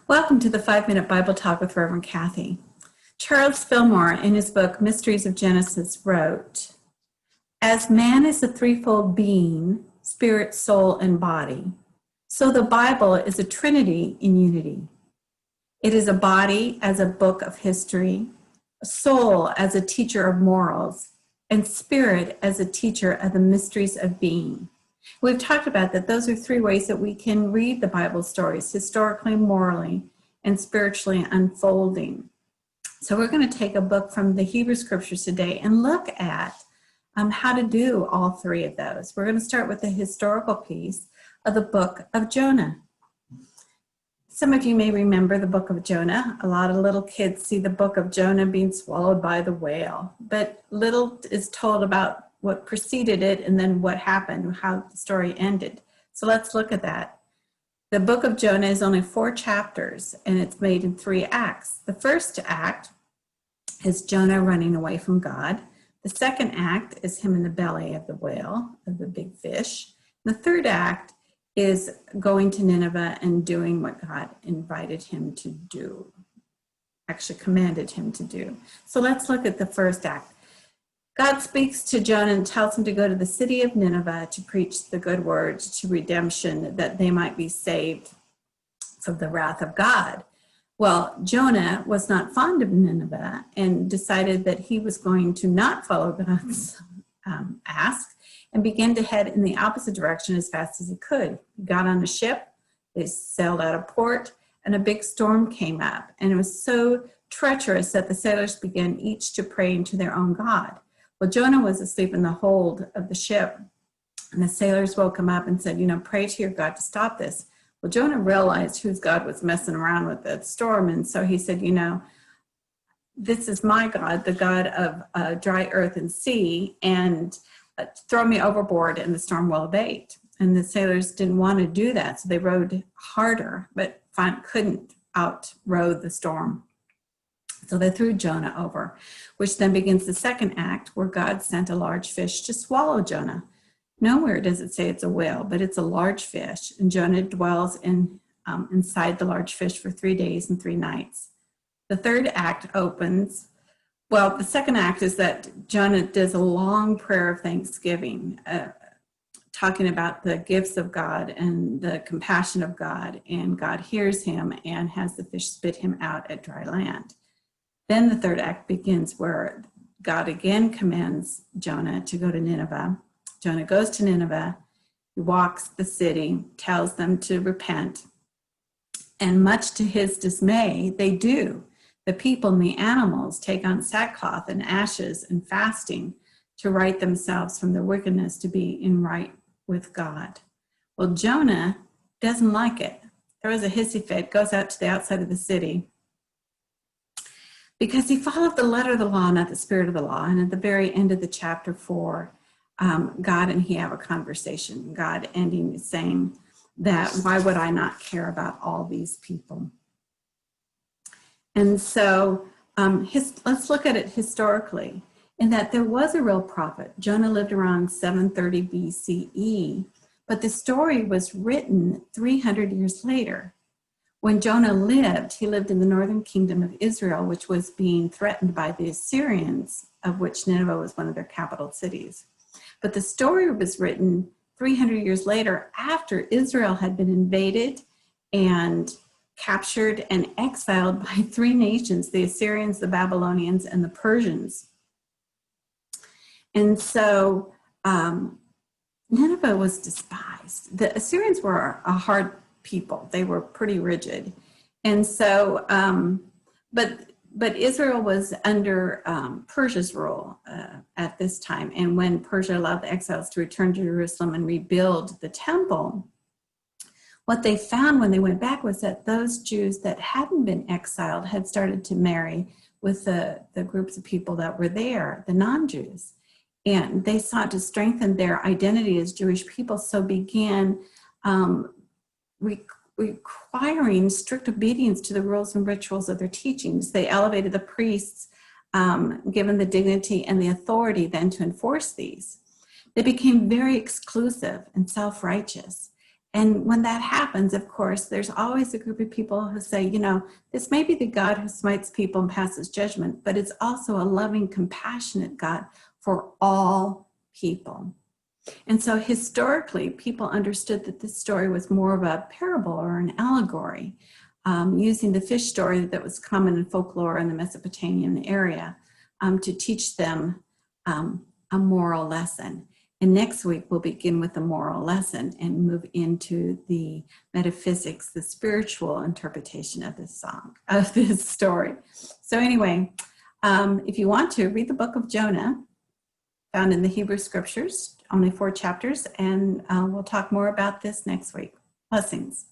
Welcome to the 5-Minute Bible Talk with Reverend Kathy. Charles Fillmore, in his book Mysteries of Genesis, wrote, "As man is a threefold being, spirit, soul, and body, so the Bible is a trinity in unity. It is a body as a book of history, a soul as a teacher of morals, and spirit as a teacher of the mysteries of being." We've talked about that those are three ways that we can read the Bible stories: historically, morally, and spiritually unfolding. So we're going to take a book from the Hebrew Scriptures today and look at how to do all three of those. We're going to start with the historical piece of the book of Jonah. Some of you may remember the book of Jonah. A lot of little kids see the book of Jonah being swallowed by the whale, but little is told about what preceded it and then what happened, how the story ended. So let's look at that. The book of Jonah is only 4 chapters and it's made in 3 acts. The first act is Jonah running away from God. The second act is him in the belly of the whale, of the big fish. The third act is going to Nineveh and doing what God invited him to do, actually commanded him to do. So let's look at the first act. God speaks to Jonah and tells him to go to the city of Nineveh to preach the good words to redemption, that they might be saved from the wrath of God. Well, Jonah was not fond of Nineveh and decided that he was going to not follow God's ask and began to head in the opposite direction as fast as he could. He got on a ship, they sailed out of port, and a big storm came up. And it was so treacherous that the sailors began each to pray to their own God. Well, Jonah was asleep in the hold of the ship, and the sailors woke him up and said, pray to your God to stop this. Well, Jonah realized whose God was messing around with the storm, and so he said, this is my God, the God of dry earth and sea, and throw me overboard and the storm will abate. And the sailors didn't want to do that, so they rowed harder, but couldn't outrow the storm. So they threw Jonah over, which then begins the second act, where God sent a large fish to swallow Jonah. Nowhere does it say it's a whale, but it's a large fish, and Jonah dwells inside the large fish for 3 days and 3 nights. The third act opens. Well, the second act is that Jonah does a long prayer of thanksgiving, talking about the gifts of God and the compassion of God, and God hears him and has the fish spit him out at dry land. Then the third act begins, where God again commands Jonah to go to Nineveh. Jonah goes to Nineveh, he walks the city, tells them to repent, and much to his dismay, they do. The people and the animals take on sackcloth and ashes and fasting to right themselves from their wickedness, to be in right with God. Well, Jonah doesn't like it. Throws a hissy fit, goes out to the outside of the city, because he followed the letter of the law, not the spirit of the law. And at the very end of the chapter 4, God and he have a conversation. God ending saying that, why would I not care about all these people? And so let's look at it historically, in that there was a real prophet. Jonah lived around 730 BCE, but the story was written 300 years later. When Jonah lived, he lived in the northern kingdom of Israel, which was being threatened by the Assyrians, of which Nineveh was one of their capital cities. But the story was written 300 years later, after Israel had been invaded and captured and exiled by 3 nations, the Assyrians, the Babylonians, and the Persians. And so Nineveh was despised. The Assyrians were a hard people. They were pretty rigid. And so, but Israel was under Persia's rule at this time. And when Persia allowed the exiles to return to Jerusalem and rebuild the temple, what they found when they went back was that those Jews that hadn't been exiled had started to marry with the groups of people that were there, the non-Jews. And they sought to strengthen their identity as Jewish people, so began requiring strict obedience to the rules and rituals of their teachings. They elevated the priests, given the dignity and the authority then to enforce these. They became very exclusive and self-righteous. And when that happens, of course, there's always a group of people who say, you know, this may be the God who smites people and passes judgment, but it's also a loving, compassionate God for all people. And so historically, people understood that this story was more of a parable or an allegory, using the fish story that was common in folklore in the Mesopotamian area to teach them a moral lesson. And next week, we'll begin with the moral lesson and move into the metaphysics, the spiritual interpretation of this story. So anyway, if you want to, read the book of Jonah, found in the Hebrew Scriptures, only 4 chapters, and we'll talk more about this next week. Blessings.